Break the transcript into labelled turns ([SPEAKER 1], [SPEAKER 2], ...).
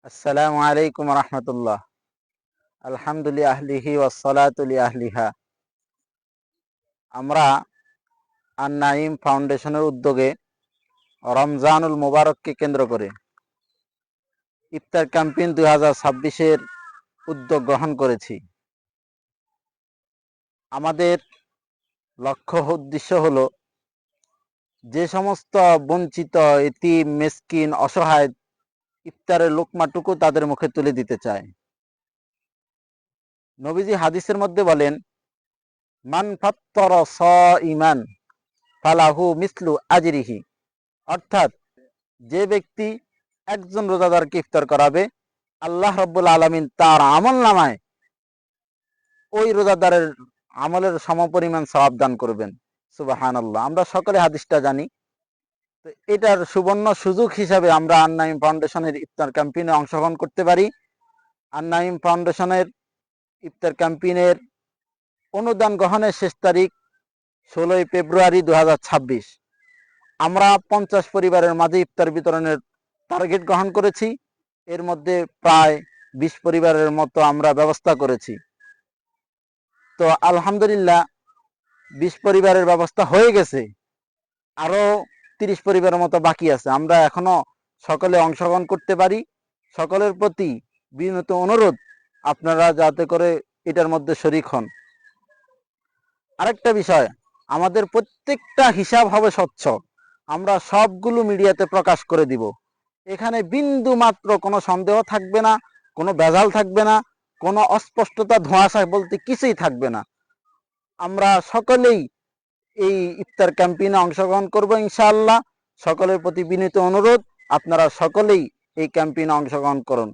[SPEAKER 1] আসসালামু আলাইকুম রহমতুল্লাহ। আলহামদুলিল্লাহ আহলিহি ওয়াসসালাতু আহলিহা। আমরা আন নাঈম ফাউন্ডেশনের উদ্যোগে রমজানুল মুবারককে কেন্দ্র করে ইফতার ক্যাম্পেইন 2026-এর উদ্যোগ গ্রহণ করেছি। আমাদের লক্ষ্য উদ্দেশ্য হলো যে সমস্ত বঞ্চিত, এতিম, মিসকিন, অসহায় ইফতারের লোকমাটুকু তাদের মুখে তুলে দিতে চায়। নবীজি হাদিসের মধ্যে বলেন, মান ফাত্তারা সাইমান ফালাহু মিসলু আজরিহি, অর্থাৎ যে ব্যক্তি একজন রোজাদারকে ইফতার করাবে, আল্লাহ রাব্বুল আলামিন তার আমল নামায় ওই রোজাদারের আমলের সমপরিমাণ সওয়াব দান করবেন। সুবহানাল্লাহ। আমরা সকলে হাদিসটা জানি। তো এটার সুবর্ণ সুযোগ হিসাবে আমরা আন নাঈম ফাউন্ডেশনের ইফতার ক্যাম্পেইনে অংশগ্রহণ করতে পারি। আন নাঈম ফাউন্ডেশনের ইফতার ক্যাম্পেইনের অনুদান গ্রহণের শেষ তারিখ 16 ফেব্রুয়ারি 2026। আমরা 50 পরিবারের মাঝে ইফতার বিতরণের টার্গেট গ্রহণ করেছি। এর মধ্যে প্রায় 20 পরিবারের মতো আমরা ব্যবস্থা করেছি। তো আলহামদুলিল্লাহ 20 পরিবারের ব্যবস্থা হয়ে গেছে, আরও 30 পরিবারের মতো বাকি আছে। আমরা এখনো সকলে অংশগ্রহণ করতে পারি। সকলের প্রতি বিনীত অনুরোধ, আপনারা যাতে করে এটার মধ্যে শরিক হন। আরেকটা বিষয়, আমাদের প্রত্যেকটা হিসাব হবে স্বচ্ছ। আমরা সবগুলো মিডিয়াতে প্রকাশ করে দিব। এখানে বিন্দু মাত্র কোনো সন্দেহ থাকবে না, কোনো ভেজাল থাকবে না, কোনো অস্পষ্টতা, ধোঁয়াশা বলতে কিছুই থাকবে না। আমরা সকলেই এই ইফতার ক্যাম্পেইনে অংশগ্রহণ করব ইনশাআল্লাহ। সকলের প্রতি বিনীত অনুরোধ, আপনারা সকলেই এই ক্যাম্পেইনে অংশগ্রহণ করুন।